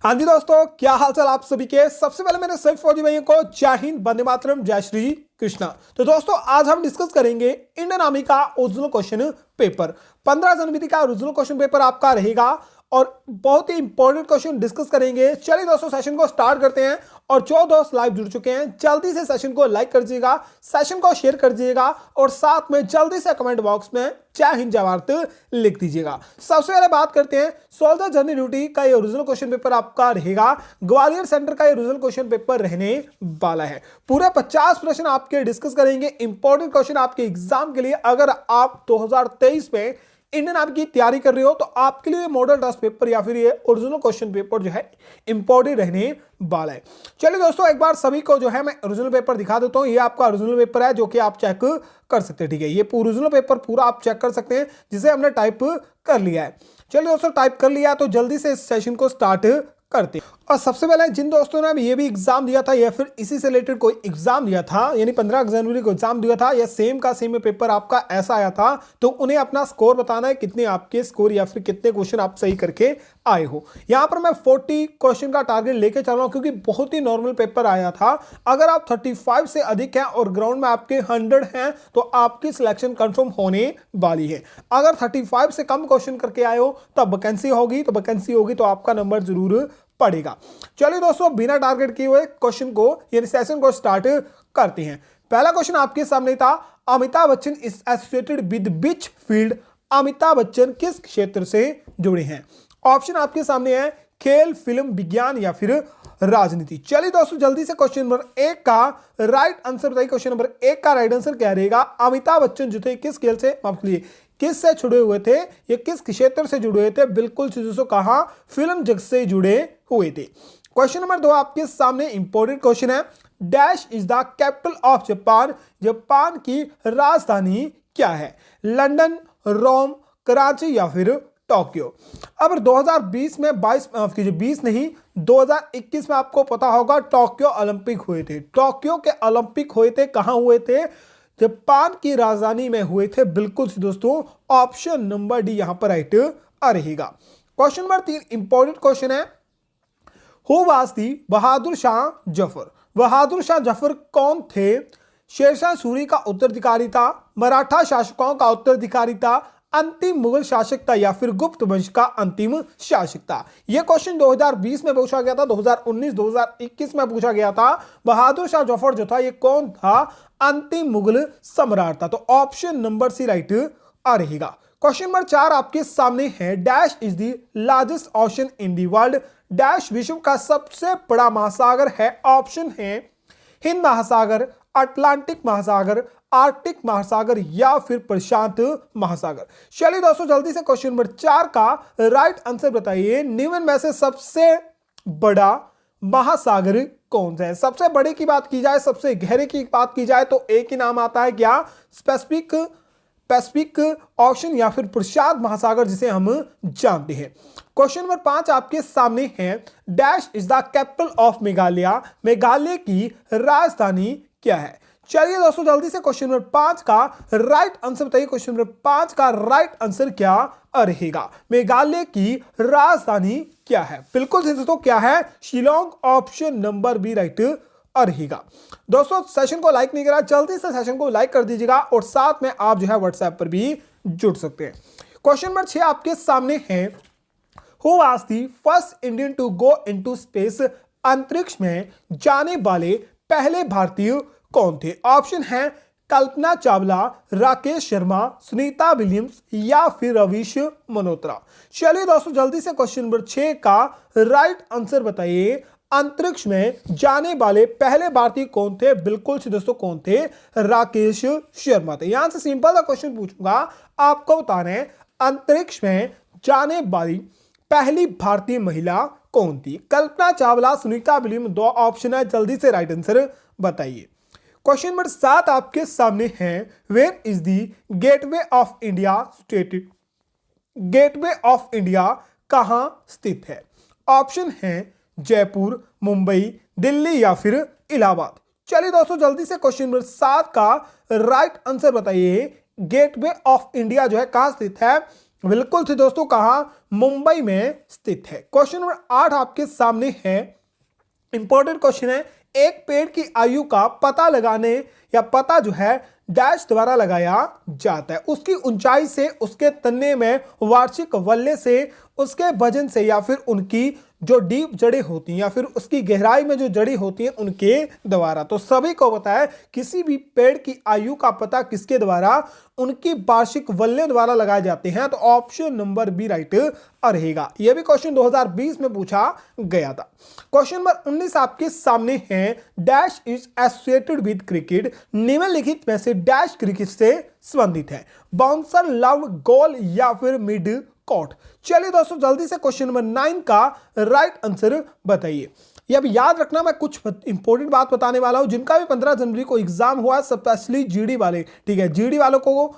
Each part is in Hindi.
हाँ जी दोस्तों, क्या हालचाल आप सभी के। सबसे पहले मेरे सभी फौजी भाइयों को जय हिंद, वंदे मातरम, जय श्री कृष्णा। तो दोस्तों आज हम डिस्कस करेंगे इंडियन आर्मी का ओरिजिनल क्वेश्चन पेपर। 15 जनवरी का ओरिजिनल क्वेश्चन पेपर आपका रहेगा और बहुत ही इंपॉर्टेंट क्वेश्चन डिस्कस करेंगे। चलिए दोस्तों सेशन को स्टार्ट करते हैं। और जो दोस्त लाइव जुड़ चुके हैं जल्दी से सेशन को लाइक कर दीजिएगा, सेशन को शेयर कर दीजिएगा और साथ में जल्दी से कमेंट बॉक्स में जय हिंद जय भारत लिख दीजिएगा। सबसे पहले बात करते हैं सोल्जर जर्नी ड्यूटी का ये ओरिजिनल क्वेश्चन पेपर आपका रहेगा। ग्वालियर सेंटर का ये ओरिजिनल क्वेश्चन पेपर रहने वाला है। पूरे 50 प्रश्न आपके डिस्कस करेंगे। इंपॉर्टेंट क्वेश्चन आपके एग्जाम के लिए। अगर आप 2023 में इंडियन आर्मी की तैयारी कर रहे हो तो आपके लिए मॉडल टेस्ट पेपर या फिर ये ओरिजिनल क्वेश्चन पेपर जो है इंपॉर्टेंट रहने वाला है। चलिए दोस्तों एक बार सभी को जो है मैं ओरिजिनल पेपर दिखा देता हूं। ये आपका ओरिजिनल पेपर है जो कि आप चेक कर सकते हैं। ठीक है, ये ओरिजिनल पेपर पूरा आप चेक कर सकते हैं जिसे हमने टाइप कर लिया है। चलिए दोस्तों टाइप कर लिया तो जल्दी से इस सेशन को स्टार्ट करते हैं। और सबसे पहले जिन दोस्तों ने ये भी एग्जाम दिया था या फिर इसी से रिलेटेड कोई एग्जाम दिया था, यानी 15 जनवरी को एग्जाम दिया था या सेम का सेम पेपर आपका ऐसा आया था, तो उन्हें अपना स्कोर बताना है, कितने आपके स्कोर या फिर कितने क्वेश्चन आप सही करके आए हो। यहां पर मैं 40 क्वेश्चन का टारगेट लेके चल रहा हूं क्योंकि बहुत ही नॉर्मल पेपर आया था। अगर आप 35 से अधिक हैं और ग्राउंड में आपके 100 हैं तो आपकी सिलेक्शन कंफर्म होने वाली है। अगर 35 से कम क्वेश्चन करके आए हो तब वैकेंसी होगी, तो आपका नंबर जरूर पड़ेगा। चलिए दोस्तों बिना टारगेट किए हुए क्वेश्चन को यानी सेशन को स्टार्ट करते हैं। पहला क्वेश्चन आपके सामने था, Amitabh Bachchan is associated with which field. Amitabh Bachchan किस क्षेत्र से जुड़े हैं। ऑप्शन आपके सामने है खेल, फिल्म, विज्ञान या फिर राजनीति। चलिए दोस्तों जल्दी से क्वेश्चन नंबर 1 का राइट आंसर बताइए। क्वेश्चन नंबर 1 का राइट आंसर क्या रहेगा। अमिताभ बच्चन जो थे किस खेल से, माफ कीजिए, किस से जुड़े हुए थे, ये किस क्षेत्र से जुड़े हुए थे। बिल्कुल दोस्तों कहा फिल्म जगत से जुड़े हुए थे। क्वेश्चन नंबर 2 आपके सामने इंपॉर्टेंट क्वेश्चन है, dash is the capital of Japan. Japan की राजधानी क्या है। लंदन, रोम, कराची या फिर टोक्यो। अब 2020 में 20 नहीं 2021 में आपको पता होगा टोक्यो ओलंपिक हुए थे। टोक्यो के ओलंपिक हुए थे, कहां हुए थे, जापान की राजधानी में हुए थे। बिल्कुल दोस्तों ऑप्शन नंबर डी यहां पर राइट रहेगा। क्वेश्चन नंबर 3 इंपॉर्टेंट क्वेश्चन है, who was the Bahadur Shah Zafar. Bahadur Shah Zafar कौन थे। शेरशाह सूरी का उत्तराधिकारी था, मराठा शासकों का उत्तराधिकारी था, अंतिम मुगल शासक था या फिर गुप्त वंश का अंतिम शासक था। यह क्वेश्चन 2020 में पूछा गया था, 2019 2021 में पूछा गया था। बहादुर शाह जफर जो था ये कौन था, अंतिम मुगल सम्राट था। तो ऑप्शन नंबर सी राइट रहेगा। क्वेश्चन नंबर 4 आपके सामने है, dash is the largest ocean in the world. Dash विश्व का सबसे बड़ा महासागर है। ऑप्शन है हिंद महासागर, अटलांटिक महासागर, आर्कटिक महासागर या फिर प्रशांत महासागर। चलिए दोस्तों जल्दी से क्वेश्चन नंबर 4 का राइट आंसर बताइए। निम्न में से सबसे बड़ा महासागर कौन सा है। सबसे बड़े की बात की जाए, सबसे गहरे की बात की जाए तो एक ही नाम आता है, क्या, पैसिफिक ओशन या फिर प्रशांत महासागर जिसे हम जानते हैं। क्वेश्चन नंबर 5 आपके सामने है, dash is the capital of Meghalaya. Meghalaya की राजधानी क्या है। चलिए दोस्तों जल्दी से क्वेश्चन नंबर 5 का राइट आंसर बताइए। क्वेश्चन नंबर 5 का राइट आंसर क्या रहेगा। मेघालय की राजधानी क्या है। बिल्कुल दोस्तों क्या है, Shillong. Option number B right रहेगा। दोस्तों सेशन को लाइक नहीं करा, जल्दी से सेशन को लाइक कर दीजिएगा और साथ में आप जो है व्हाट्सएप पर भी जुड़ सकते हैं। क्वेश्चन नंबर 6 आपके सामने है, who was the first Indian to go into space. अंतरिक्ष में जाने वाले पहले भारतीय कौन थे। ऑप्शन है कल्पना चावला, राकेश शर्मा, सुनीता विलियम्स या फिर रवीश मल्होत्रा। चलिए दोस्तों जल्दी से क्वेश्चन नंबर 6 का राइट आंसर बताइए। अंतरिक्ष में जाने वाले पहले भारतीय कौन थे। बिल्कुल से दोस्तों कौन थे, राकेश शर्मा थे। यहां से सिंपल सा क्वेश्चन पूछूंगा, आपको बताना है अंतरिक्ष में जाने वाली पहली भारतीय महिला कौन थी। कल्पना चावला, सुनीता विलियम्स, 2 ऑप्शन है, जल्दी से राइट आंसर बताइए। क्वेश्चन नंबर 7 आपके सामने है, where is the Gateway of India stated. Gateway of India कहां स्थित है। ऑप्शन है जयपुर, मुंबई, दिल्ली या फिर इलाहाबाद। चलिए दोस्तों जल्दी से क्वेश्चन नंबर 7 का राइट आंसर बताइए। गेटवे ऑफ इंडिया जो है कहां स्थित है। बिल्कुल थी दोस्तों, कहां? मुंबई में स्थित है। क्वेश्चन नंबर 8 आपके सामने है, इंपॉर्टेंट क्वेश्चन है। एक पेड़ की आयु का पता लगाने या पता जो है डैश द्वारा लगाया जाता है, उसकी ऊंचाई से, उसके तने में वार्षिक वल्ले से, उसके वजन से, या फिर उनकी जो डीप जड़ें होती हैं, या फिर उसकी गहराई में जो जड़ी होती हैं उनके द्वारा। तो सभी को बताया किसी भी पेड़ की आयु का पता किसके द्वारा? उनकी वार्षिक वल्ले द्वारा लगाए जाते हैं। तो ऑप्शन नंबर बी राइट रहेगा। यह भी क्वेश्चन 2020 में पूछा गया था। क्वेश्चन नंबर 19 आपके सामने है, dash is associated with cricket, निम्नलिखित में से डैश क्रिकेट से संबंधित है? बाउंसर, लव, गोल या फिर मिड कोर्ट। चलिए दोस्तों जल्दी से क्वेश्चन नंबर 9 का राइट आंसर बताइए। ये अब याद रखना, मैं कुछ इंपॉर्टेंट बात बताने वाला हूं जिनका भी 15 जनवरी को एग्जाम हुआ है, स्पेशली जीडी वाले, ठीक है। जीडी वालों को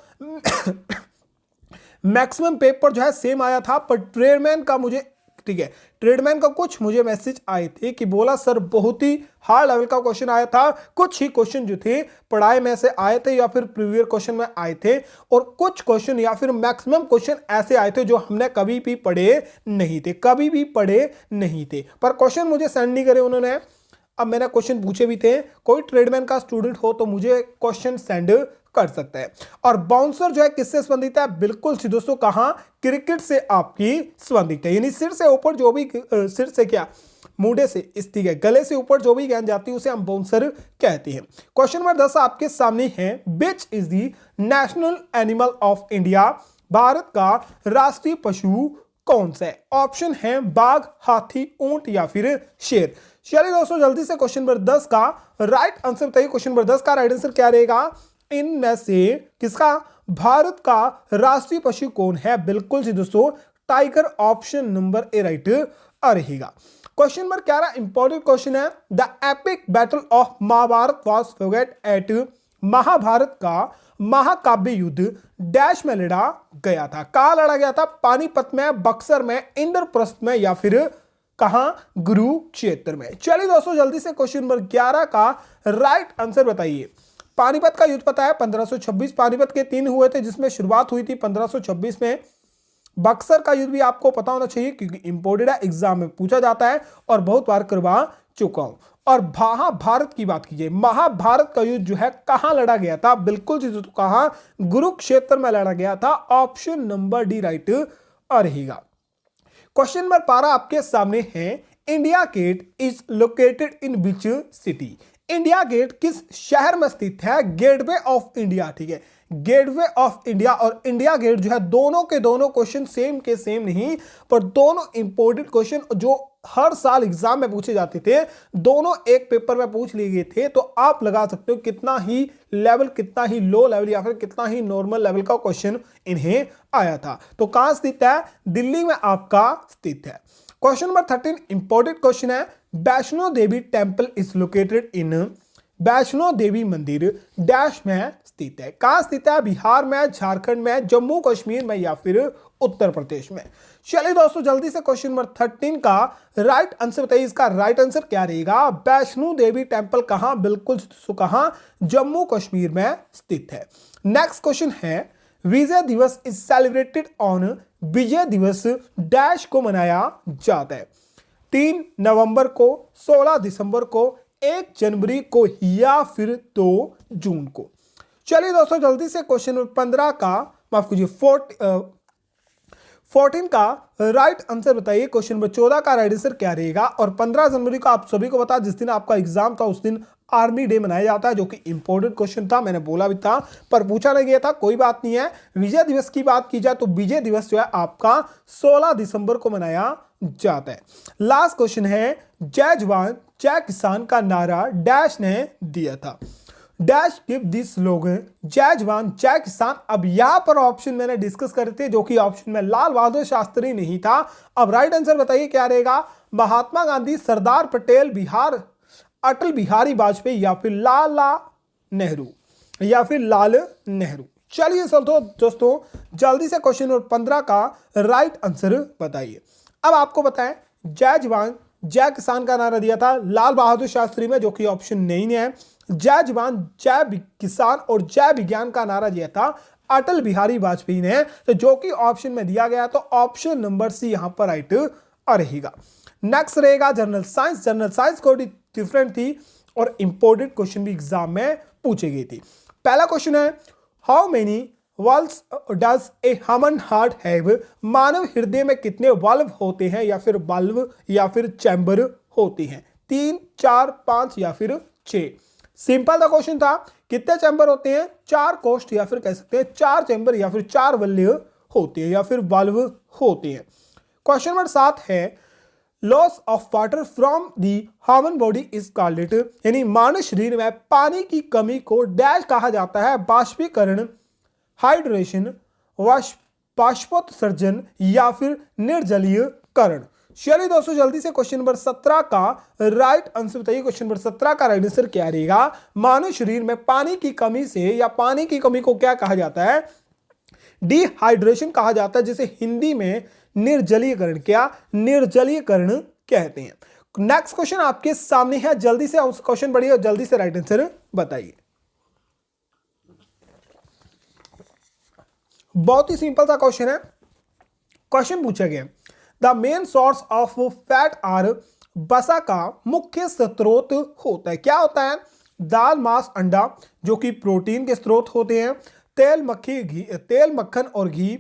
मैक्सिमम पेपर जो है सेम आया था, पर ट्रेडमैन का मुझे, ठीक है, ट्रेडमैन का कुछ मुझे मैसेज आए थे कि बोला सर बहुत ही हार्ड लेवल का क्वेश्चन आया था। कुछ ही क्वेश्चन जो थे पढ़ाई में से आए थे या फिर प्रीवियस क्वेश्चन में आए थे, और कुछ क्वेश्चन या फिर मैक्सिमम क्वेश्चन ऐसे आए थे जो हमने कभी भी पढ़े नहीं थे, कभी भी पढ़े नहीं थे। पर क्वेश्चन मुझे सेंड नहीं करे उन्होंने। अब मैंने क्वेश्चन पूछे भी थे, कोई ट्रेडमैन का स्टूडेंट हो तो मुझे क्वेश्चन सेंड कर सकता है। और बाउंसर जो है किससे संबंधित है? बिल्कुल सी दोस्तों, कहां? क्रिकेट से आपकी संबंधित है। यानी सिर से ऊपर जो भी, सिर से क्या, मुंडे से, ठीक है, गले से ऊपर जो भी गेंद जाती है उसे हम बाउंसर कहते हैं। क्वेश्चन नंबर 10 आपके सामने है, which is the national animal of India, Bharat का राष्ट्रीय पशु कौन सा है? ऑप्शन है बाघ, हाथी, ऊंट या फिर शेर। चलिए दोस्तों जल्दी से क्वेश्चन नंबर 10 का राइट आंसर बताइए। क्वेश्चन नंबर 10 का राइट आंसर क्या रहेगा? इनमें से किसका भारत का राष्ट्रीय पशु कौन है? बिल्कुल जी दोस्तों, tiger, option number A right रहेगा। क्वेश्चन नंबर 11 इंपॉर्टेंट क्वेश्चन है, the epic battle of Mahabharata was fought at, Mahabharata का महाकाव्य युद्ध डैश में लड़ा गया था? कहां लड़ा गया था? पानीपत में, बक्सर में, इंद्रप्रस्थ में या फिर कहां? कुरुक्षेत्र में। चलिए दोस्तों जल्दी से क्वेश्चन नंबर 11 का राइट आंसर बताइए। पानीपत का युद्ध पता है 1526, पानीपत के 3 हुए थे जिसमें शुरुआत हुई थी 1526 में। बक्सर का युद्ध भी आपको पता होना चाहिए क्योंकि इंपोर्टेड है, एग्जाम में पूछा जाता है और बहुत बार करवा चुका हूं। और महाभारत की बात कीजिए, महाभारत का युद्ध जो है कहां लड़ा गया था? बिल्कुल जी दोस्तों, कहां? कुरुक्षेत्र में लड़ा गया था। ऑप्शन नंबर डी राइट रहेगा। क्वेश्चन नंबर 12 आपके सामने है, India Gate is located in which city? India Gate किस शहर में स्थित है? गेटवे ऑफ इंडिया, ठीक है, गेटवे ऑफ इंडिया और इंडिया गेट जो है दोनों के दोनों क्वेश्चन सेम के सेम नहीं, पर दोनों इंपॉर्टेंट क्वेश्चन जो हर साल एग्जाम में पूछे जाते थे, दोनों एक पेपर में पूछ लिए गए थे। तो आप लगा सकते हो कितना ही लेवल, कितना ही लो लेवल या फिर कितना ही नॉर्मल लेवल का क्वेश्चन इन्हें आया था। तो कहां स्थित है? दिल्ली में आपका स्थित है। क्वेश्चन नंबर 13 इंपॉर्टेंट क्वेश्चन है, Vaishno Devi temple is located in, Vaishno Devi मंदिर डैश में स्थित है? कहां स्थित है? बिहार में, झारखंड में, जम्मू कश्मीर में या फिर उत्तर प्रदेश में? चलिए दोस्तों जल्दी से क्वेश्चन नंबर 13 का राइट आंसर बताइए। इसका राइट आंसर क्या रहेगा? वैष्णो देवी टेम्पल कहां? बिल्कुल कहां? जम्मू कश्मीर में स्थित है। नेक्स्ट क्वेश्चन है, विजय दिवस इज सेलिब्रेटेड ऑन, विजय दिवस डैश को मनाया जाता है? 3 नवंबर को, 16 दिसंबर को, 1 जनवरी को या फिर 2 जून को? चलिए दोस्तों जल्दी से क्वेश्चन नंबर 15 का, माफ कीजिए 14 का राइट आंसर बताइए। क्वेश्चन नंबर 14 का राइट आंसर क्या रहेगा? और 15 जनवरी को आप सभी को पता, जिस दिन आपका एग्जाम था उस दिन आर्मी डे मनाया जाता है, जो कि इंपॉर्टेंट क्वेश्चन था, मैंने बोला भी था पर पूछा नहीं गया था, कोई बात नहीं है। विजय दिवस की बात की जाए तो विजय दिवस जो है आपका 16 दिसंबर को मनाया जाता है। लास्ट क्वेश्चन है, जय जवान जय किसान का नारा डैश ने दिया था? डैश गिव दिस स्लोगन, जय जवान जय किसान। अब यहां पर ऑप्शन मैंने डिस्कस करे थे जो कि ऑप्शन में लाल बहादुर शास्त्री नहीं था। अब राइट आंसर बताइए क्या रहेगा? महात्मा गांधी, सरदार पटेल, बिहार अटल बिहारी वाजपेयी या फिर लाला नेहरू या फिर लाल नेहरू? चलिए चलो दोस्तों जल्दी से क्वेश्चन नंबर 15 का राइट आंसर बताइए। अब आपको बताएं, जय जवान जय किसान का नारा दिया था लाल बहादुर शास्त्री में, जो कि ऑप्शन नहीं है। जय जवान जय किसान और जय विज्ञान का नारा दिया था अटल बिहारी वाजपेयी ने, तो जो कि ऑप्शन में दिया गया, तो ऑप्शन नंबर सी यहां पर राइट रहेगा। नेक्स्ट रहेगा जनरल साइंस। जनरल साइंस को डिफरेंट थी और इंपोर्टेंट क्वेश्चन भी एग्जाम में पूछी गई थी। पहला क्वेश्चन है, how many valves does a human heart have? मानव हृदय में कितने वाल्व होते हैं, या फिर वाल्व या फिर चैम्बर होती हैं? 3, 4, 5 या फिर 6? सिंपल सा क्वेश्चन था, कितने चैम्बर होते हैं? 4 कोष्ठ या फिर कह सकते हैं 4 चैम्बर या फिर 4 वल्व होते हैं या फिर वाल्व होते हैं। क्वेश्चन नंबर 7 है, loss of water from the human body is called it, यानी मानव शरीर में पानी की कमी को डैश कहा जाता है? बाष्पीकरण, हाइड्रेशन, बाष्पोत्सर्जन या फिर निर्जलीयकरण। चलिए दोस्तों जल्दी से क्वेश्चन नंबर 17 का राइट आंसर बताइए। क्वेश्चन नंबर 17 का राइट आंसर क्या रहेगा? मानव शरीर में पानी की कमी से या पानी की कमी को क्या कहा जाता है? डिहाइड्रेशन कहा जाता है, जिसे हिंदी में निर्जलीकरण, क्या निर्जलीकरण कहते हैं। नेक्स्ट क्वेश्चन आपके सामने है, जल्दी से उस क्वेश्चन पढ़िए और जल्दी से राइट आंसर बताइए। बहुत ही सिंपल सा क्वेश्चन है। क्वेश्चन पूछा गया, the main source of fat are, वसा का मुख्य स्रोत होता है, क्या होता है? दाल, मांस, अंडा, जो कि प्रोटीन के स्रोत होते हैं। तेल, मक्खी, घी, तेल, मक्खन और घी।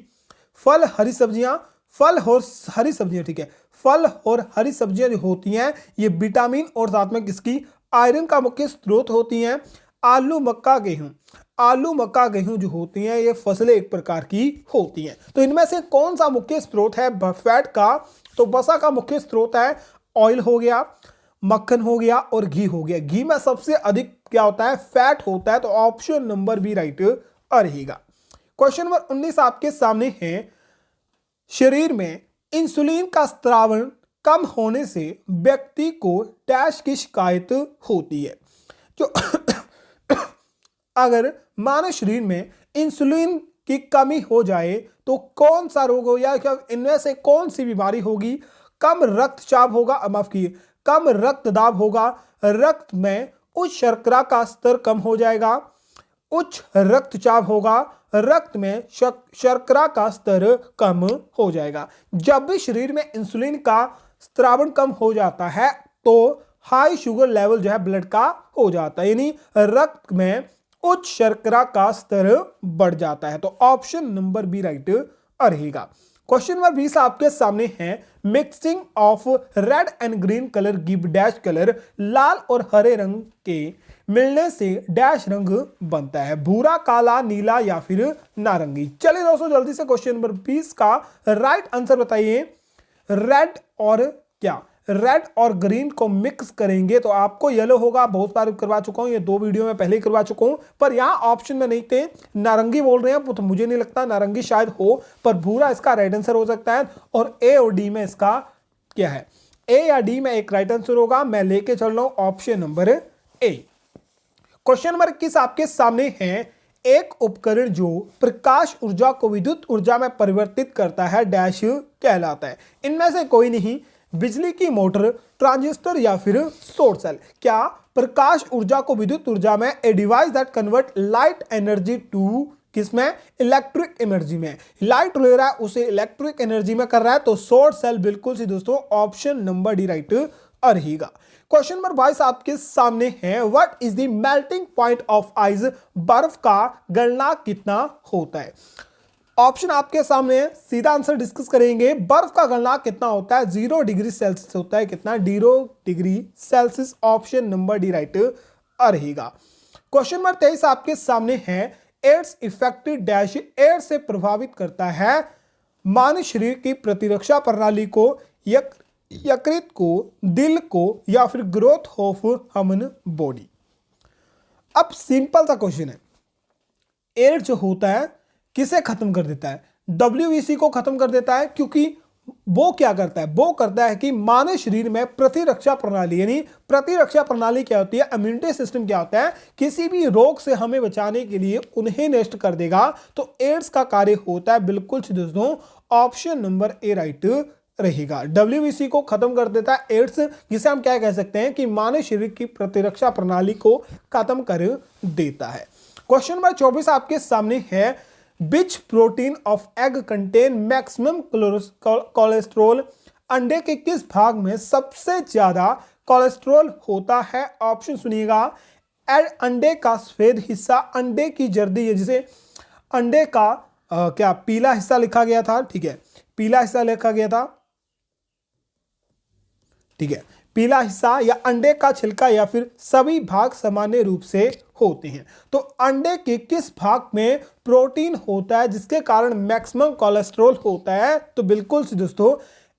फल, हरी सब्जियां, फल और हरी सब्जियां, ठीक है, फल और हरी सब्जियां जो होती हैं ये विटामिन और साथ में किसकी, आयरन का मुख्य स्रोत होती हैं। आलू, मक्का, गेहूं, आलू, मक्का, गेहूं जो होती हैं ये फसलें एक प्रकार की होती हैं। तो इनमें से कौन सा मुख्य स्रोत है फैट का? तो वसा का मुख्य स्रोत है ऑयल हो गया, मक्खन हो गया और घी हो गया। घी में सबसे अधिक क्या होता है? फैट होता है। तो ऑप्शन नंबर बी राइट रहेगा। क्वेश्चन नंबर 19 आपके सामने है, शरीर में इंसुलिन का स्त्रावण कम होने से व्यक्ति को डैश की शिकायत होती है? जो अगर मानव शरीर में इंसुलिन की कमी हो जाए तो कौन सा रोग हो, या इनमें से कौन सी बीमारी होगी? कम रक्तचाप होगा, माफ कीजिए, कम रक्तदाब होगा, रक्त में उच्च शर्करा का स्तर कम हो जाएगा, उच्च रक्तचाप होगा, रक्त में शर्करा का स्तर कम हो जाएगा। जब भी शरीर में इंसुलिन का स्त्रावण कम हो जाता है तो हाई शुगर लेवल जो है ब्लड का हो जाता है, यानी रक्त में उच्च शर्करा का स्तर बढ़ जाता है। तो ऑप्शन नंबर बी राइट रहेगा। क्वेश्चन नंबर 20 आपके सामने है, mixing of red and green colour give dash colour, लाल और हरे रंग के मिलने से डैश रंग बनता है? भूरा, काला, नीला या फिर नारंगी? चलिए दोस्तों जल्दी से क्वेश्चन नंबर 20 का राइट आंसर बताइए। रेड और क्या, रेड और ग्रीन को मिक्स करेंगे तो आपको येलो होगा। बहुत बार करवा चुका हूं, ये 2 वीडियो में पहले ही करवा चुका हूं, पर यहां ऑप्शन में नहीं थे। नारंगी बोल रहे हैं तो मुझे नहीं लगता नारंगी शायद हो, पर भूरा इसका राइट आंसर हो सकता है। और ए और डी में इसका क्या है? ए या डी में एक राइट आंसर होगा। मैं लेके चल रहा हूं ऑप्शन नंबर ए। क्वेश्चन नंबर 21 आपके सामने है, एक उपकरण जो प्रकाश ऊर्जा को विद्युत ऊर्जा में परिवर्तित करता है डैश कहलाता है? इनमें से कोई नहीं, बिजली की मोटर, ट्रांजिस्टर या फिर सोलर सेल। क्या प्रकाश ऊर्जा को विद्युत ऊर्जा में, a device that convert light energy to किसमें, इलेक्ट्रिक एनर्जी में। लाइट ले रहा है उसे इलेक्ट्रिक एनर्जी में कर रहा है, तो सोलर सेल बिल्कुल सी दोस्तों ऑप्शन नंबर डी राइट रहेगा। क्वेश्चन नंबर 22 आपके सामने है, what is the melting point of ice, बर्फ का गलनांक कितना होता है? ऑप्शन आपके सामने है, सीधा आंसर डिस्कस करेंगे। बर्फ का गलनांक कितना होता है? 0 डिग्री सेल्सियस होता है। कितना? 0 degree Celsius. Option number D right रहेगा। क्वेश्चन नंबर 23 आपके सामने है, एड्स इफेक्टिव डैश, एड्स से प्रभावित करता है मानव शरीर की प्रतिरक्षा प्रणाली को, यकृत को, दिल को या फिर ग्रोथ ऑफ ह्यूमन बॉडी। अब सिंपल सा क्वेश्चन है, एड्स जो होता है किसे खत्म कर देता है? WBC को खत्म कर देता है, क्योंकि वो क्या करता है? वो करता है कि मानव शरीर में प्रतिरक्षा प्रणाली, यानी प्रतिरक्षा प्रणाली क्या होती है, इम्यूनिटी सिस्टम क्या होता है, किसी भी रोग से हमें बचाने के लिए उन्हें नष्ट कर देगा। तो एड्स का कार्य होता है बिल्कुल दोस्तों ऑप्शन नंबर ए राइट रहेगा। WBC को खत्म कर देता है एड्स, जिसे हम क्या कह सकते हैं कि मानव शरीर की प्रतिरक्षा प्रणाली को खत्म कर देता है। क्वेश्चन नंबर 24 आपके सामने है, विच protein of egg contain maximum cholesterol? अंडे के किस भाग में सबसे ज्यादा कोलेस्ट्रॉल होता है? ऑप्शन सुनिएगा। अंडे का सफेद हिस्सा, अंडे की जर्दी, जिसे अंडे का क्या पीला हिस्सा लिखा गया था, ठीक है, पीला हिस्सा लिखा गया था, ठीक है, पीला हिस्सा, या अंडे का छिलका, या फिर सभी भाग सामान्य रूप से होते हैं। तो अंडे के किस भाग में प्रोटीन होता है जिसके कारण मैक्सिमम कोलेस्ट्रॉल होता है? तो बिल्कुल से दोस्तों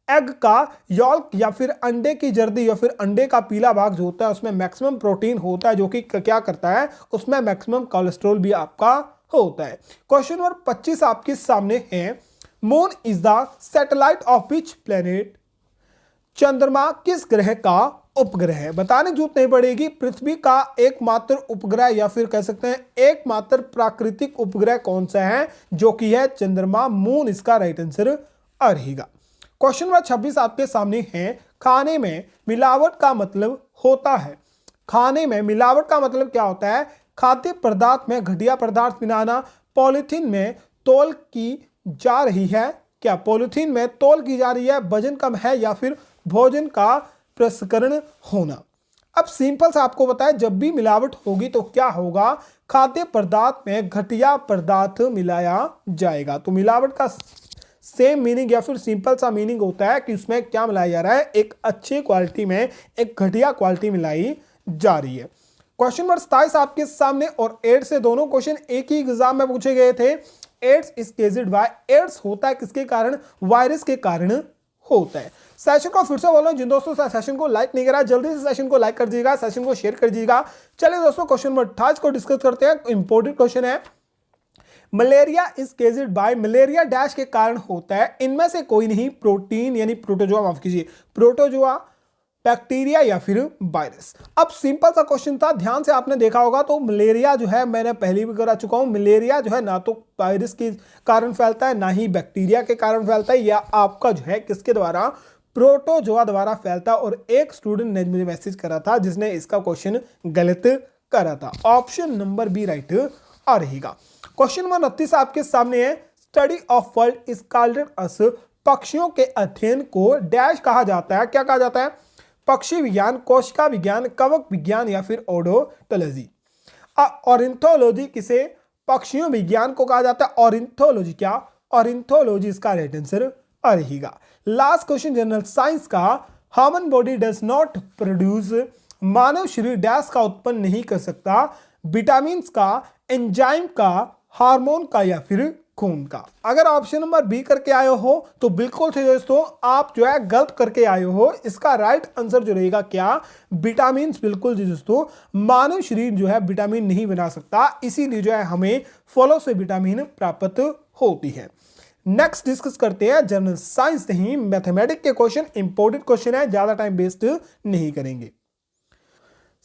एग का यॉल्क या फिर अंडे की जर्दी या फिर अंडे का पीला भाग जो होता है उसमें मैक्सिमम प्रोटीन होता है, जो कि क्या करता है, उसमें मैक्सिमम कोलेस्ट्रॉल भी आपका होता है। क्वेश्चन नंबर 25 आपके सामने है। Moon is the satellite of which planet? चंद्रमा किस ग्रह का उपग्रह है? बताने की जरूरत नहीं पड़ेगी, पृथ्वी का एकमात्र उपग्रह या फिर कह सकते हैं एकमात्र प्राकृतिक उपग्रह कौन सा है? जो कि है चंद्रमा, मून इसका राइट आंसर रहेगा। क्वेश्चन नंबर 26 आपके सामने है। खाने में मिलावट का मतलब होता है? खाने में मिलावट का मतलब क्या होता है? खाद्य पदार्थ में घटिया पदार्थ मिलाना, पॉलिथीन में तौल की जा रही है, क्या पॉलिथीन में तौल की जा रही है, वजन कम है, या फिर भोजन का प्रसंस्करण होना? अब सिंपल से आपको बताया, जब भी मिलावट होगी तो क्या होगा? खाद्य पदार्थ में घटिया पदार्थ मिलाया जाएगा। तो मिलावट का सेम मीनिंग या फिर सिंपल सा मीनिंग होता है कि उसमें क्या मिलाया जा रहा है? एक अच्छी क्वालिटी में एक घटिया क्वालिटी मिलाई जा रही है। क्वेश्चन नंबर 27 आपके सामने, और एड्स से दोनों क्वेश्चन एक ही एग्जाम में पूछे गए थे। AIDS is caused by, AIDS होता है किसके कारण? वायरस के कारण होता है। सेशन को फिर से बोल रहा हूं, जिन दोस्तों से सेशन को लाइक नहीं करा जल्दी से सेशन को लाइक कर दीजिएगा, सेशन को शेयर कर दीजिएगा। चलिए दोस्तों क्वेश्चन नंबर 28 को डिस्कस करते हैं। इंपॉर्टेंट क्वेश्चन है। Malaria is caused by, malaria dash के कारण होता है? इनमें से कोई नहीं, प्रोटीन यानी प्रोटोजोआ, माफ कीजिए प्रोटोजोआ, बैक्टीरिया या फिर वायरस। अब सिंपल सा क्वेश्चन था, ध्यान से आपने देखा होगा। तो मलेरिया जो है मैंने पहले भी करा चुका हूं, मलेरिया जो है ना तो वायरस के कारण फैलता है, ना ही बैक्टीरिया के कारण फैलता है, या आपका जो है किसके द्वारा, प्रोटोजोआ द्वारा फैलता है। और एक स्टूडेंट ने मुझे मैसेज करा था जिसने इसका क्वेश्चन गलत करा था। ऑप्शन नंबर बी राइट रहेगा। क्वेश्चन नंबर 29 आपके सामने है। Study of world is called as, पक्षियों के अध्ययन को डैश कहा जाता है? क्या कहा जाता है? पक्षी विज्ञान, कोशिका विज्ञान, कवक विज्ञान, या फिर ओडोटोलॉजी। ऑर्निथोलॉजी किसे? पक्षियों विज्ञान को कहा जाता है। ऑर्निथोलॉजी क्या? ऑर्निथोलॉजी इसका राइट आंसर रहेगा। लास्ट क्वेश्चन जनरल साइंस का। Human body does not produce, मानव शरीर डैश का उत्पन्न नहीं कर सकता? विटामिन का, एंजाइम का, हार्मोन का, या फिर खून का? अगर ऑप्शन नंबर बी करके आए हो तो बिल्कुल से दोस्तों आप जो है गलत करके आए हो। इसका राइट आंसर जो रहेगा क्या? विटामिन। बिल्कुल जी दोस्तों, मानव शरीर जो है विटामिन नहीं बना सकता, इसीलिए जो है हमें फलों से विटामिन प्राप्त होती है। नेक्स्ट डिस्कस करते हैं जनरल साइंस नहीं मैथमेटिक्स के क्वेश्चन। इंपॉर्टेंट क्वेश्चन है, ज्यादा टाइम वेस्ट नहीं करेंगे।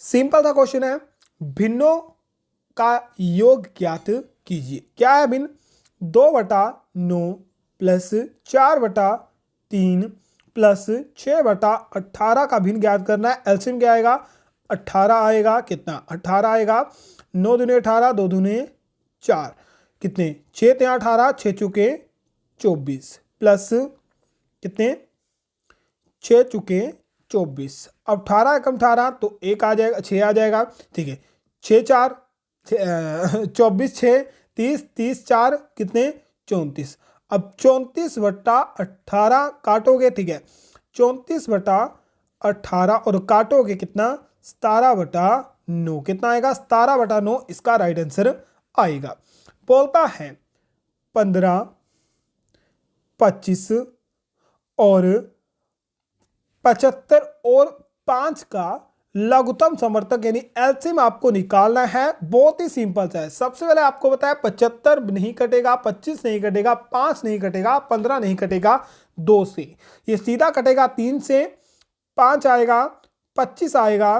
सिंपल सा क्वेश्चन है। भिन्नों का योग ज्ञात कीजिए। क्या है भिन्न? 2/9 प्लस 4/3 प्लस 6/18 का भिन्न ज्ञात करना है। एलसीएम क्या आएगा? 18 आएगा। कितना? 18 आएगा। 9 दूने 18, 2 दूने 4, कितने? 6 ते 18, 6 चुके 24 प्लस कितने? 6 चुके 24। अब 18 एकम 18 तो 1 आ जाएगा, 6 आ जाएगा। ठीक है, 6 4 24 6 30 30 4 कितने? 34। अब 34/18 काटोगे, ठीक है, 34/18 और काटोगे कितना? 17/9। कितना आएगा? 17/9 इसका राइट आंसर आएगा। बोलता है 15, 25 और 75 और 5 का लघुत्तम समर्थक यानी एलसीएम आपको निकालना है। बहुत ही सिंपल सा है। सबसे पहले आपको बताया 75 नहीं कटेगा, 25 नहीं कटेगा, 5 नहीं कटेगा, 15 नहीं कटेगा 2 से, ये सीधा कटेगा 3 से। 5 आएगा, 25 आएगा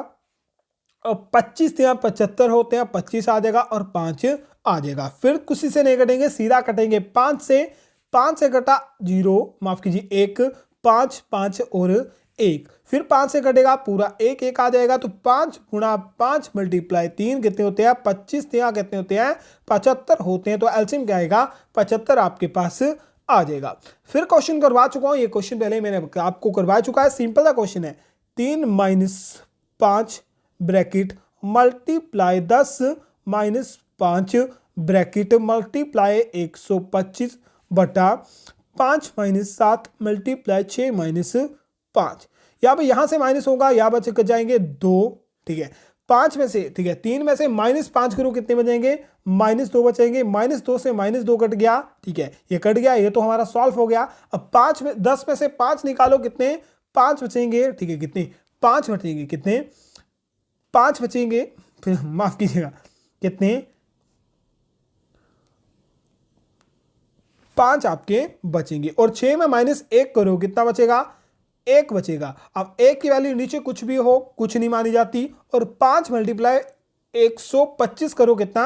और 25 से 75 होते हैं, 25 आ जाएगा और 5 आ जाएगा। फिर किसी से नहीं कटेंगे, सीधा कटेंगे 5 से। 5 से कटा 0, माफ कीजिए 1, 5 5 और 1, फिर 5 से कटेगा पूरा 1 1 आ जाएगा, तो 5 गुणा 5 मल्टीप्लाई 3 कितने होते हैं 25, यहाँ कितने होते हैं 75 होते हैं। तो एलसीएम क्या आएगा 75 आपके पास आ जाएगा। फिर क्वेश्चन करवा चुका हूं, ये क्वेश्चन पहले मैंने आपको करवा चुका है, सिंपल सा क्वेश्चन है। 3 - 5 ब्रैकेट मल्टीप्लाई 10 - 5 ब्रैकेट मल्टीप्लाई 125 बटा 5 - 7 मल्टीप्लाई 6 - 5। यहाँ पे यहाँ से माइनस होगा, यहाँ बच जाएंगे 2, ठीक है। 5 में से, ठीक है 3 में से -5 करो कितने बचेंगे -2 बचेंगे, -2 से -2 कट गया, ठीक है ये कट गया, ये तो हमारा सॉल्व हो गया। अब 10 में से 5 निकालो कितने 5 बचेंगे, ठीक है कितने 5 बचेंगे, कितने 5 बचेंगे, फिर माफ कीजिएगा कितने 5 आपके बचेंगे। और 6 में -1 करो कितना बचेगा 1 बचेगा। अब 1 की वैल्यू नीचे कुछ भी हो कुछ नहीं मानी जाती। और 5 मल्टीप्लाई 125 करो कितना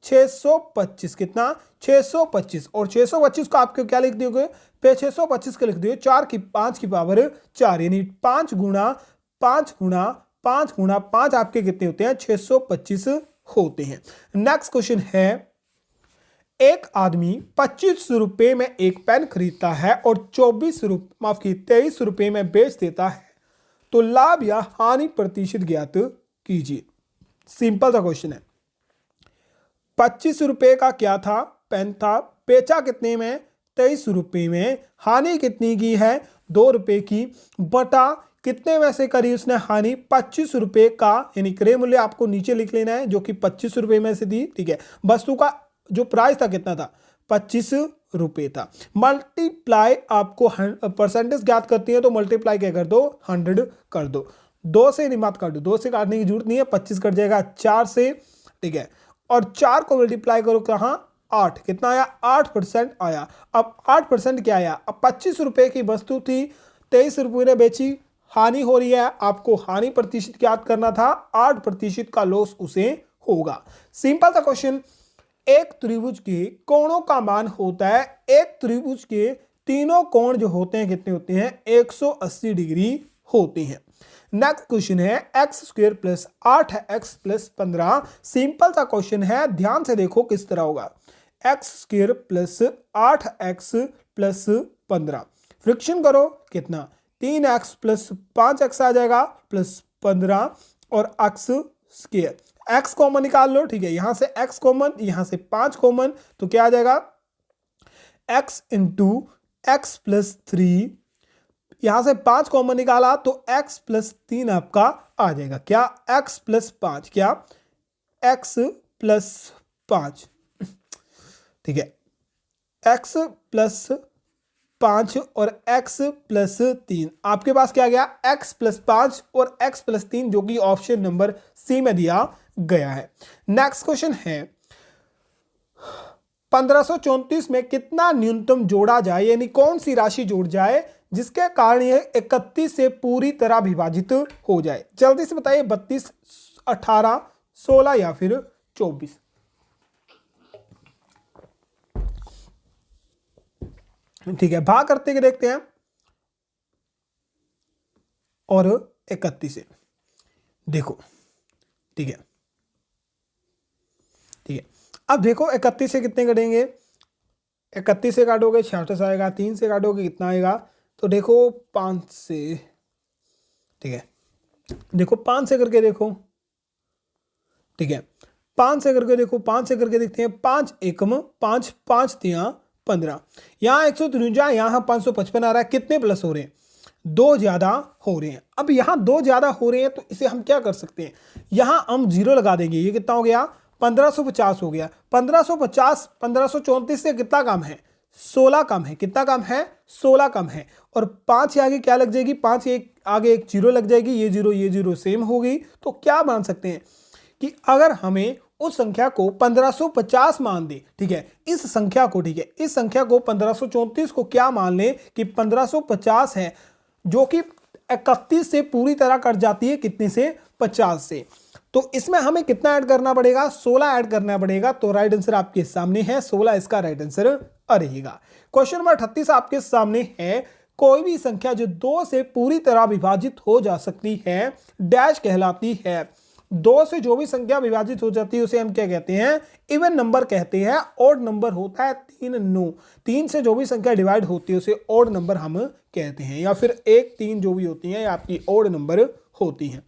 625, कितना 625। और 625 को आपको क्या लिख दोगे पे 625 के लिख दिए 5 की पावर 4, यानी 5 गुणा 5 गुणा 5 गुणा 5 आपके कितने होते हैं 625 होते हैं। नेक्स्ट क्वेश्चन है, एक आदमी 25 रुपए में एक पेन खरीदता है और 23 रुपए में बेच देता है, तो लाभ या हानि प्रतिशत ज्ञात कीजिए। सिंपल सा क्वेश्चन है। 25 रुपए का क्या था पेन था, बेचा कितने में 23 रुपए में, हानि कितनी की है 2 रुपए की, बटा कितने में से करी उसने हानि 25 रुपए का, यानी क्रय मूल्य आपको नीचे लिख लेना है जो कि 25 रुपए में से थी, ठीक है। वस्तु का जो प्राइस था कितना था 25 रुपए था। मल्टीप्लाई आपको परसेंटेज ज्ञात करती है तो मल्टीप्लाई क्या कर दो 100 कर दो, 2 से नहीं मत काट दो, 2 से काटने की जरूरत नहीं है, 25 कट जाएगा 4 से, ठीक है। और 4 को मल्टीप्लाई करो कहाँ 8, कितना आया 8% आया। अब 8% क्या आया, अब 25 रुपए की वस्तु थी 23 रुपए ने बेची, हानि हो रही है, आपको हानि प्रतिशत ज्ञात करना था, 8% का लॉस उसे होगा। सिंपल सा क्वेश्चन। एक त्रिभुज के कोणों का मान होता है, एक त्रिभुज के तीनों कोण जो होते हैं कितने होते हैं 180 डिग्री होते हैं। नेक्स्ट क्वेश्चन है x² + 8x + 15। सिंपल सा क्वेश्चन है, ध्यान से देखो किस तरह होगा। x² + 8x + 15 फ्रिक्शन करो कितना 3x + 5x आ जाएगा प्लस 15 और x², x कॉमन निकाल लो, ठीक है। यहां से x कॉमन, यहां से 5 कॉमन, तो क्या आ जाएगा x × x + 3, यहां से 5 कॉमन निकाला तो x + 3 आपका आ जाएगा, क्या x + 5, क्या x + 5, ठीक है x + 5 और x + 3 आपके पास क्या गया x + 5 और x + 3 जो कि ऑप्शन नंबर सी में दिया गया है। नेक्स्ट क्वेश्चन है 1534 में कितना न्यूनतम जोड़ा जाए, यानी कौन सी राशि जोड़ जाए जिसके कारण यह 31 से पूरी तरह विभाजित हो जाए। जल्दी से बताइए 32, 18, 16 या फिर 24। ठीक है भाग करते के देखते हैं। और 31 से देखो, ठीक है ठीक है। अब देखो 31 से कितने कटेंगे, 31 से काटोगे 66 आएगा, 3 से काटोगे कितना आएगा, तो देखो 5 से, ठीक है देखो 5 से करके देखो, ठीक है 5 से करके देखो, 5 से करके देखते हैं। 5 एकम 5, 5 3 15, यहाँ 153, यहाँ 555 आ रहा है, कितने प्लस हो रहे हैं 2 ज्यादा हो रहे हैं। अब यहाँ 2 ज्यादा हो रहे हैं तो इसे हम क्या कर सकते हैं, यहाँ हम 0 लगा देंगे, ये कितना हो गया 1550 हो गया। 1550 1534 से कितना कम है 16 कम है, कितना कम है 16 कम है। और 5 के आगे क्या लग जाएगी, 5 के आगे एक 0 लग जाएगी, ये 0 सेम हो गई। तो क्या मान सकते हैं कि अगर हमें उस संख्या को 1550 मान दे, ठीक है इस संख्या को, ठीक है इस संख्या को 1534 को क्या मान ले कि 1550 है, जो कि 31 से पूरी तरह कट जाती है कितने से 50 से। तो इसमें हमें कितना ऐड करना पड़ेगा 16 ऐड करना पड़ेगा। तो राइट आंसर आपके सामने है 16, इसका राइट आंसर रहेगा। क्वेश्चन नंबर 38 आपके सामने है, कोई भी संख्या जो 2 से पूरी तरह विभाजित हो जा सकती है डैश कहलाती है। 2 से जो भी संख्या विभाजित हो जाती है उसे हम क्या कहते हैं? इवन नंबर कहते हैं। ऑड नंबर होता है 3 9। 3 से जो भी संख्या डिवाइड होती है उसे ऑड नंबर हम कहते हैं, या फिर 1 3 जो भी होती हैं आपकी ऑड नंबर होती हैं।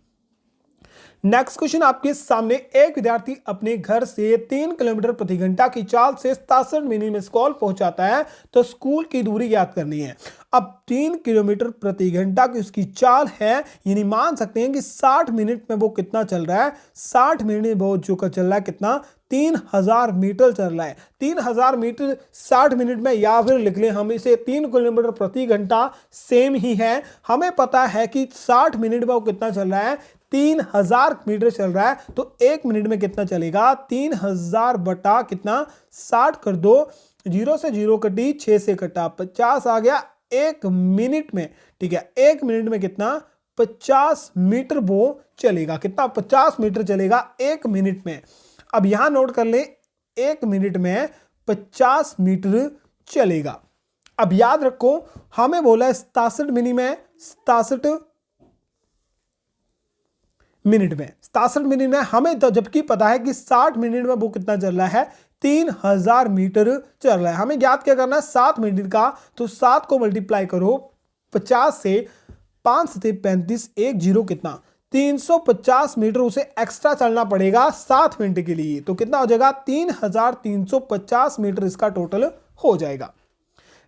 नेक्स्ट क्वेश्चन आपके सामने, एक विद्यार्थी अपने घर से 3 किलोमीटर प्रति घंटा की चाल से 67 मिनट में स्कूल पहुंचाता है, तो स्कूल की दूरी ज्ञात करनी है। अब 3 किलोमीटर प्रति घंटा की उसकी चाल है, यानी मान सकते हैं कि 60 मिनट में वो कितना चल रहा है? 60 मिनट में वो जो चल रहा है कितना? 3000 मीटर चल रहा है। 3000 मीटर 60 मिनट में, या फिर लिख लें हम इसे 3 किलोमीटर प्रति घंटा, सेम ही है। हमें पता है कि 60 मिनट में वो कितना चल रहा है? 3000 मीटर चल रहा है। तो 1 मिनट में कितना चलेगा? 3000 बटा कितना? 60 कर दो, 0 से 0 कटी, 6 से कटा 50 आ गया 1 मिनट में। ठीक है, 1 मिनट में कितना? 50 मीटर वो चलेगा। कितना? 50 मीटर चलेगा 1 मिनट में। अब यहां नोट कर ले, 1 मिनट में 50 मीटर चलेगा। अब याद रखो, हमें बोला है 67 मिनट में, 67 मिनट में, 67 मिनट में। हमें तो जबकि पता है कि 60 मिनट में वो कितना चल रहा है? 3000 मीटर चल रहा है। हमें ज्ञात क्या करना है? 7 मिनट का, तो 7 को मल्टीप्लाई करो 50 से, 5 से 35, 1 0 कितना? 350 मीटर उसे एक्स्ट्रा चलना पड़ेगा 7 मिनट के लिए। तो कितना हो जाएगा? 3350 मीटर इसका टोटल हो जाएगा।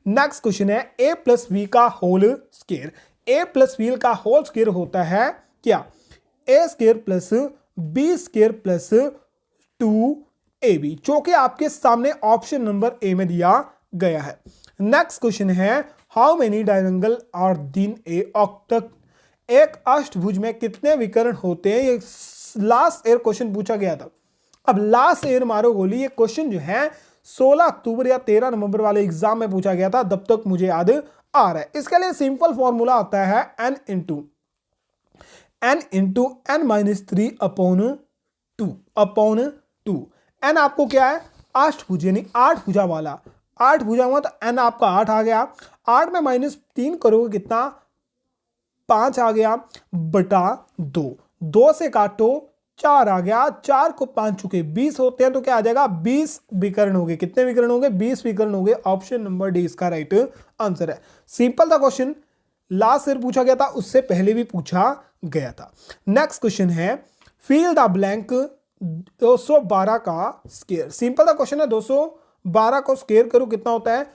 नेक्स्ट क्वेश्चन है, ए प्लस बी का whole square. A plus B का होल स्क्वायर होता है क्या? A square plus B square plus 2ab, जो कि आपके सामने ऑप्शन नंबर ए में दिया गया है। नेक्स्ट क्वेश्चन है, हाउ मेनी डायरेंगल आर दिन ए ऑक्टक। एक अष्टभुज में कितने विकर्ण होते हैं? ये लास्ट ईयर क्वेश्चन पूछा गया था। अब लास्ट ईयर मारो गोली, ये क्वेश्चन जो है 16 अक्टूबर या 13 नवंबर वाले एग्जाम में पूछा गया था, तब तक मुझे याद आ रहा है। इसके लिए सिंपल फॉर्मूला आता है n into n minus 3 upon 2। n आपको क्या है? अष्टभुज, यानी 8 भुजा वाला। 8 भुजा हुआ तो n आपका 8 आ गया। 8 में -3 करोगे कितना? 5 आ गया, बटा 2। 2 से काटो 4 आ गया। 4 को 5 चुके 20 होते हैं, तो क्या आ जाएगा? 20 विकर्ण हो गए। कितने विकर्ण हो गए? 20 विकर्ण हो गए। ऑप्शन नंबर डी इसका राइट आंसर है। सिंपल था क्वेश्चन, लास्ट ईयर पूछा गया था, उससे पहले भी पूछा गया था। नेक्स्ट क्वेश्चन है, फिल द ब्लैंक 212 का स्क्वायर। सिंपल सा क्वेश्चन है, 212 को स्क्वायर करो कितना होता है?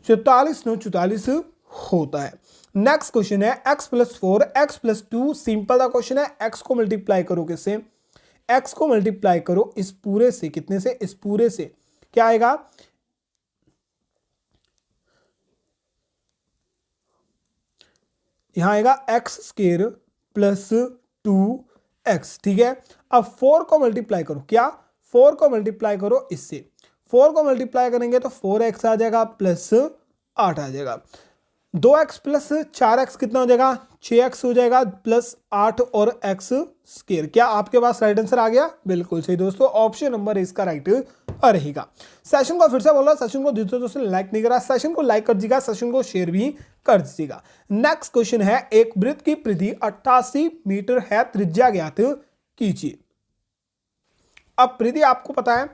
44 9 44 होता है। नेक्स्ट क्वेश्चन है, x plus 4 x plus 2। Simple सा क्वेश्चन है, x को मल्टीप्लाई करो किससे? x को मल्टीप्लाई करो इस पूरे से। कितने से? इस पूरे से। क्या आएगा? यहां आएगा x स्क्वायर प्लस 2x। ठीक है, अब 4 को मल्टीप्लाई करो। क्या? 4 को मल्टीप्लाई करो इससे। 4 को मल्टीप्लाई करेंगे तो 4x आ जाएगा प्लस 8 आ जाएगा। 2x प्लस 4x कितना हो जाएगा? 6x हो जाएगा, प्लस 8 और x स्क्वायर। क्या आपके पास राइट आंसर आ गया? बिल्कुल सही दोस्तों, ऑप्शन नंबर इसका राइट रहेगा। सेशन को फिर से बोल रहा, सेशन को दूसरे दोस्तों ने लाइक नहीं करा, सेशन को लाइक कर दीजिएगा, सेशन को शेयर भी कर दीजिएगा। नेक्स्ट क्वेश्चन है, एक वृत्त की परिधि 88 मीटर है, त्रिज्या ज्ञात कीजिए। अब परिधि आपको पता है,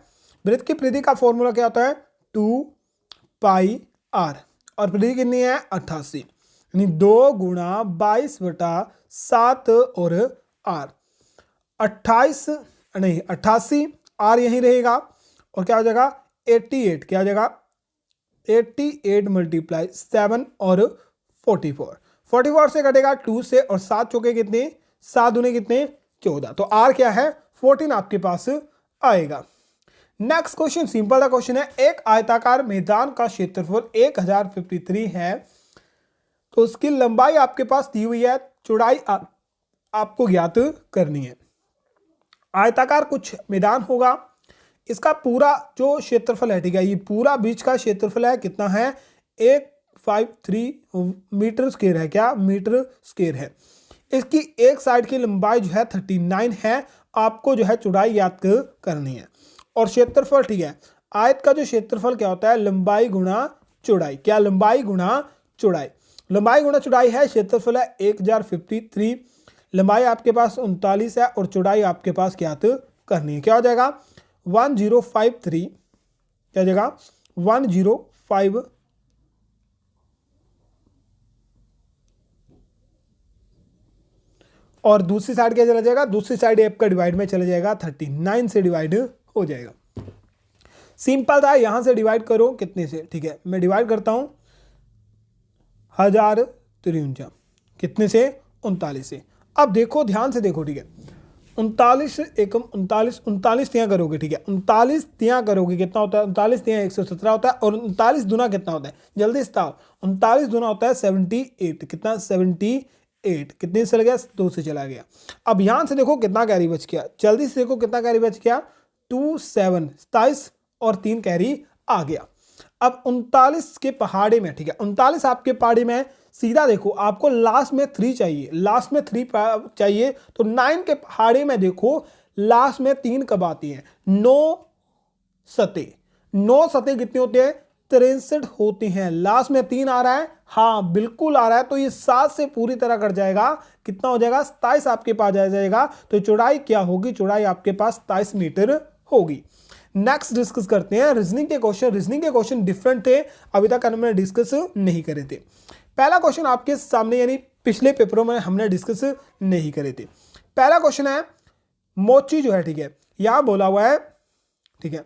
वृत्त की परिधि का फॉर्मूला क्या होता है? 2πr, और परिधि कितनी है? 88, यानी 2 गुणा 22/7 और r। 88 r यहीं रहेगा, और क्या हो जाएगा? 88। क्या हो जाएगा? 88 मल्टीप्लाई 7 और 44 से कटेगा 2 से, और 7 चौके कितने? 7 दूने कितने? 14। तो r क्या है? 14 आपके पास आएगा। नेक्स्ट क्वेश्चन सिंपल सा क्वेश्चन है, एक आयताकार मैदान का क्षेत्रफल 1053 है, तो उसकी लंबाई आपके पास दी हुई है, चौड़ाई आपको ज्ञात करनी है। आयताकार कुछ मैदान होगा, इसका पूरा जो क्षेत्रफल है, ठीक है, ये पूरा बीच का क्षेत्रफल है, कितना है? 153 मीटर स्क्वायर है। क्या? मीटर स्क्वायर है। इसकी एक साइड की लंबाई जो है 39 है, आपको जो है चौड़ाई ज्ञात करनी है। और क्षेत्रफल, ठीक है, आयत का जो क्षेत्रफल क्या होता है? लंबाई गुणा चौड़ाई। क्या? लंबाई गुणा चौड़ाई। लंबाई गुणा चौड़ाई है, क्षेत्रफल है 1053, लंबाई आपके पास 39 है और चौड़ाई आपके पास ज्ञात करनी है। क्या हो जाएगा 1053, क्या हो जाएगा 105 और दूसरी साइड क्या चला जाएगा, दूसरी साइड आपका डिवाइड में चला जाएगा 39 से डिवाइड हो जाएगा। सिंपल था, यहां से डिवाइड करो कितने से, ठीक है मैं डिवाइड करता हूं 1053 कितने से 39 से। अब देखो ध्यान से देखो, ठीक है 39 एकम 39, 39 तियां करोगे, ठीक है 39 तियां करोगे कितना होता है, 39 तियां 117 होता है और 39 दुना कितना होता है, जल्दी से बताओ 39 दुना होता है 78, कितना 78, कितने से चला गया 2 से चला गया। अब यहां से देखो कितना कैरी बच गया, जल्दी से देखो कितना कैरी बच गया 27, 27 और 3 कैरी आ गया। अब 39 के पहाड़े में, ठीक है 39 आपके पहाड़े में सीधा देखो आपको लास्ट में 3 चाहिए, लास्ट में 3 चाहिए, तो 9 के पहाड़े में देखो लास्ट में 3 कब आती हैं, 9 सते, 9 सते कितने होते हैं 63 होते हैं, लास्ट में 3 आ रहा है, हाँ बिल्कुल आ रहा है, तो ये 7 से पूरी तरह कट जाएगा, कितना हो जाएगा 27 आपके पास आ जाएगा। तो चौड़ाई क्या होगी, चौड़ाई आपके पास 27 मीटर होगी। नेक्स्ट डिस्कस करते हैं रीजनिंग के क्वेश्चन। रीजनिंग के क्वेश्चन डिफरेंट थे, अभी तक हमने डिस्कस नहीं करे थे। पहला क्वेश्चन आपके सामने, यानी पिछले पेपरों में हमने डिस्कस नहीं करे थे। पहला क्वेश्चन है मोची जो है, ठीक है यहां बोला हुआ है, ठीक है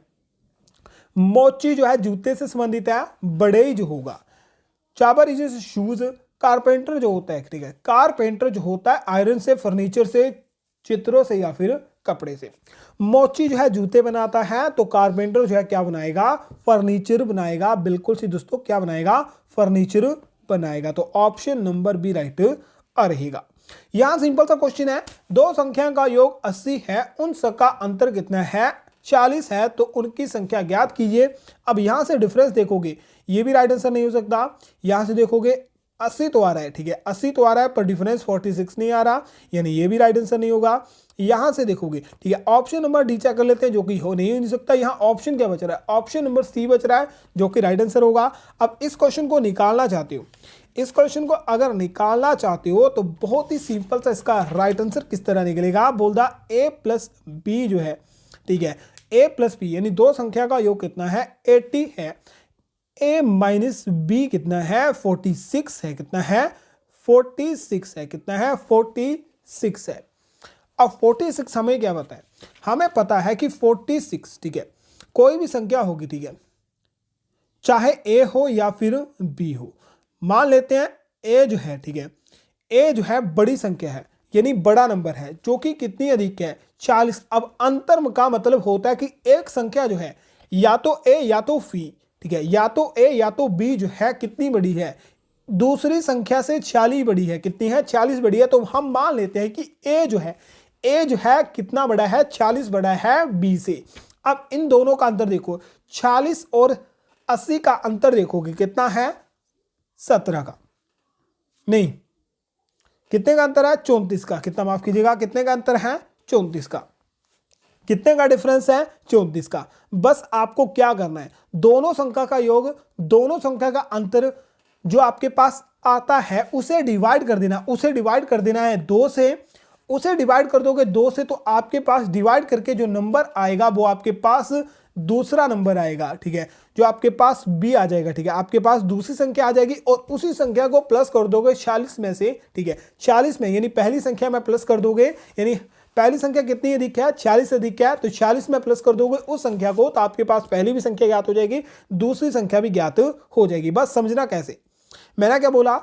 मोची जो है जूते से संबंधित है, बड़े जो होगा चाबर इज शूज, कारपेंटर जो होता है, ठीक है कारपेंटर जो होता है आयरन से, फर्नीचर से, चित्रों से या फिर कपड़े से। मोची जो है जूते बनाता है, तो कारपेंटर जो है क्या बनाएगा, फर्नीचर बनाएगा। बिल्कुल सी दोस्तों क्या बनाएगा, फर्नीचर बनाएगा। तो ऑप्शन नंबर बी राइट रहेगा। यहां सिंपल सा क्वेश्चन है, दो संख्या का योग 80 है, उन सबका अंतर कितना है 40 है, तो उनकी संख्या ज्ञात कीजिए। अब यहां से डिफरेंस देखोगे, ये भी राइट आंसर नहीं हो सकता। यहां से देखोगे 80 तो आ रहा है, ठीक है 80 तो आ रहा है, पर डिफरेंस 46 नहीं आ रहा, यानी ये भी राइट आंसर नहीं होगा। यहां से देखोगे, ठीक है ऑप्शन नंबर डी चेक कर लेते हैं, जो कि हो नहीं सकता। यहां ऑप्शन क्या बच रहा है, ऑप्शन नंबर सी बच रहा है, जो कि राइट आंसर होगा। अब इस क्वेश्चन को निकालना चाहते हो, इस क्वेश्चन को अगर निकालना चाहते हो तो बहुत ही सिंपल सा इसका राइट आंसर किस तरह निकलेगा, बोल दा a प्लस बी जो है, ठीक है a प्लस बी यानी दो संख्या का योग कितना है 80 है, a माइनस बी कितना है 46 है, कितना है 46 है, कितना है 46 है। अब 46 हमें क्या पता है, हमें पता है कि 46, ठीक है कोई भी संख्या होगी, ठीक है चाहे a हो या फिर b हो। मान लेते हैं a जो है, ठीक है a जो है बड़ी संख्या है, यानी बड़ा नंबर है, जो कि कितनी अधिक है 40। अब अंतर का मतलब होता है कि एक संख्या जो है या तो a या तो b, ठीक है या तो a या तो b जो है कितनी बड़ी है, दूसरी संख्या से 40 बड़ी है, कितनी है 40 बड़ी है। तो हम मान लेते हैं कि a जो है कितना बड़ा है 40 बड़ा है b से। अब इन दोनों का अंतर देखो, 40 और 80 का अंतर देखोगे कितना है 17 का, नहीं कितने का अंतर है 34 का, कितना माफ कीजिएगा कितने का अंतर है 34 का, कितने का डिफरेंस है 34 का। बस आपको क्या करना है, दोनों संख्या का योग, दोनों संख्या का अंतर जो आपके पास आता है उसे डिवाइड कर देना, उसे डिवाइड कर देना है 2 से, उसे डिवाइड कर दोगे 2 से तो आपके पास डिवाइड करके जो नंबर आएगा वो आपके पास दूसरा नंबर आएगा, ठीक है जो आपके पास b आ जाएगा, ठीक है आपके पास दूसरी संख्या आ जाएगी और उसी संख्या को प्लस कर दोगे 40 में से, ठीक है 40 में यानी पहली संख्या में प्लस कर दोगे, यानी पहली संख्या कितनी अधिक है 40 अधिक है, तो 40 में प्लस कर दोगे उस संख्या को, तो आपके पास पहली भी संख्या ज्ञात हो जाएगी, दूसरी संख्या भी ज्ञात हो जाएगी। बस समझना कैसे, मैंने क्या बोला,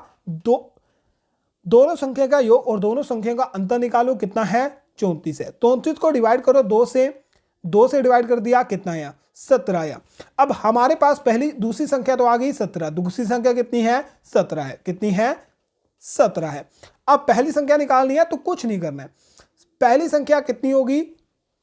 दोनों संख्या का योग और दोनों संख्या का अंतर निकालो, कितना है 34 है। 34 को डिवाइड करो 2 से डिवाइड कर दिया, कितना आया 17 आया। अब हमारे पास पहली दूसरी संख्या तो आ गई 17, दूसरी संख्या कितनी है 17 है, कितनी है 17 है। अब पहली संख्या निकालनी है तो कुछ नहीं करना है, पहली संख्या कितनी होगी,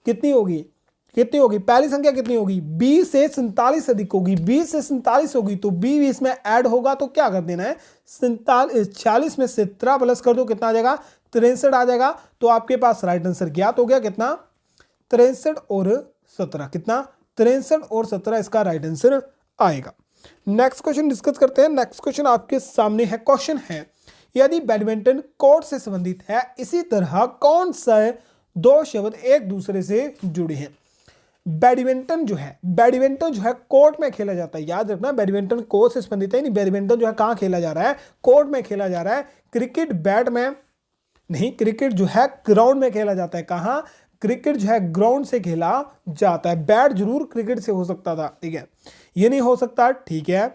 कितनी होगी पहली संख्या कितनी होगी 20 से 47 अधिक होगी, 20 से 47 होगी तो 20 इसमें ऐड होगा, तो क्या कर देना है 46 में 17 प्लस कर दो, कितना आ जाएगा 63 आ जाएगा। तो आपके पास राइट आंसर ज्ञात हो गया, कितना 63 और 17, कितना 63 और 17 इसका राइट आंसर आएगा। नेक्स्ट क्वेश्चन डिस्कस करते हैं। नेक्स्ट क्वेश्चन आपके सामने है। क्वेश्चन है, यदि बैडमिंटन कोर्ट से संबंधित है, इसी तरह कौन सा दो शब्द एक दूसरे से जुड़े हैं? बैडमिंटन जो है कोर्ट में खेला जाता है। याद रखना, बैडमिंटन कोर्ट से संबंधित है, नहीं बैडमिंटन जो है कहाँ खेला जा रहा है? कोर्ट में खेला जा रहा है। क्रिकेट बैट में नहीं, क्रिकेट जो है ग्राउंड में खेला जाता है। कहाँ? क्रिकेट जो है ग्राउंड से खेला जाता है। बैट जरूर क्रिकेट से हो सकता था, ठीक है, ये नहीं हो सकता, ठीक है।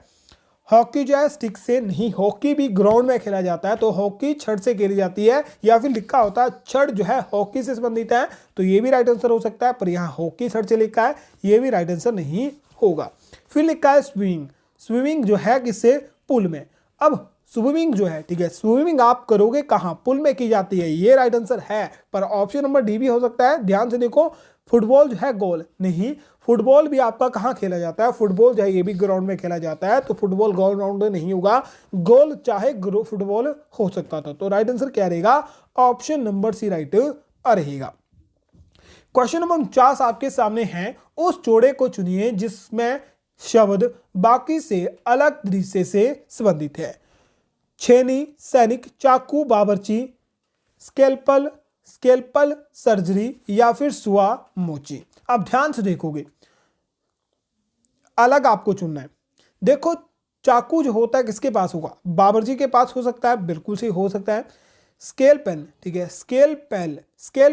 हॉकी जो है स्टिक से नहीं, हॉकी भी ग्राउंड में खेला जाता है, तो हॉकी छड़ से खेली जाती है, या फिर लिखा होता है छड़ जो है हॉकी से संबंधित है, तो ये भी राइट आंसर हो सकता है, पर यहाँ हॉकी छड़ से लिखा है, ये भी राइट आंसर नहीं होगा। फिर लिखा है स्विमिंग, स्विमिंग जो है किससे? पुल में। अब स्विमिंग जो है, ठीक है, स्विमिंग आप करोगे कहाँ? पुल में की जाती है, ये राइट आंसर है, पर ऑप्शन नंबर डी भी हो सकता है। ध्यान से देखो, फुटबॉल जो है गोल नहीं, फुटबॉल भी आपका कहाँ खेला जाता है? फुटबॉल जो है ये भी ग्राउंड में खेला जाता है, तो फुटबॉल गोल ग्राउंड में नहीं होगा, गोल चाहे फुटबॉल हो सकता था। तो राइट आंसर क्या रहेगा? ऑप्शन नंबर सी राइट रहेगा। क्वेश्चन नंबर 49 आपके सामने है। उस जोड़े को चुनिए जिसमें शब्द बाकी से अलग दृश्य से संबंधित है। छेनी, सैनिक, चाकू, बावर्ची, स्केलपल, सर्जरी, या फिर सुआ, मोची। अब ध्यान से देखोगे, अलग आपको चुनना है। देखो, चाकू जो होता है किसके पास होगा? बावर्ची के पास हो सकता है, बिल्कुल सही हो सकता है। स्केल पेन, ठीक है, स्केल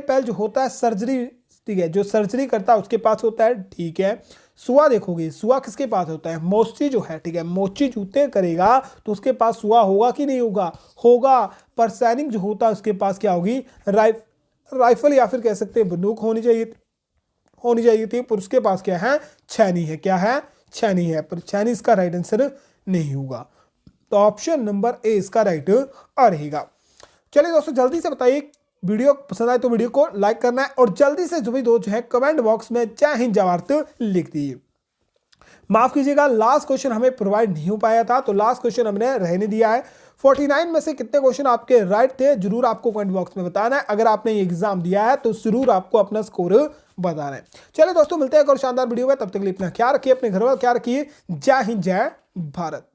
पेन जो होता है सर्जरी, ठीक है, जो सर्जरी करता है उसके पास होता है, ठीक है। सुआ देखोगे, सुआ किसके पास होता है? मोची जो है, ठीक है, मोची जूते करेगा तो उसके पास सुआ होगा कि नहीं होगा? होगा। पर सैनिक जो होता है उसके पास क्या होगी? राइफल, या फिर कह सकते हैं बंदूक होनी चाहिए थी, पर उसके पास क्या है? छैनी है। क्या है? छैनी है, पर छैनी इसका राइट आंसर नहीं होगा, तो ऑप्शन नंबर ए इसका राइट रहेगा। चलिए दोस्तों, जल्दी से बताइए, वीडियो पसंद आए तो वीडियो को लाइक करना है, और जल्दी से जो भी दोस्त है कमेंट बॉक्स में जय हिंद जय भारत लिख दीजिए। माफ कीजिएगा, लास्ट क्वेश्चन हमें प्रोवाइड नहीं हो पाया था, तो लास्ट क्वेश्चन हमने रहने दिया है। 49 में से कितने क्वेश्चन आपके राइट थे, जरूर आपको कमेंट बॉक्स में बताना है। अगर आपने ये एग्जाम दिया है तो जरूर आपको अपना स्कोर बताना है। चलिए दोस्तों, मिलते हैं एक और शानदार वीडियो में, तब तक के लिए अपना ख्याल रखिए, अपने घर वालों का ख्याल रखिए। जय हिंद जय भारत।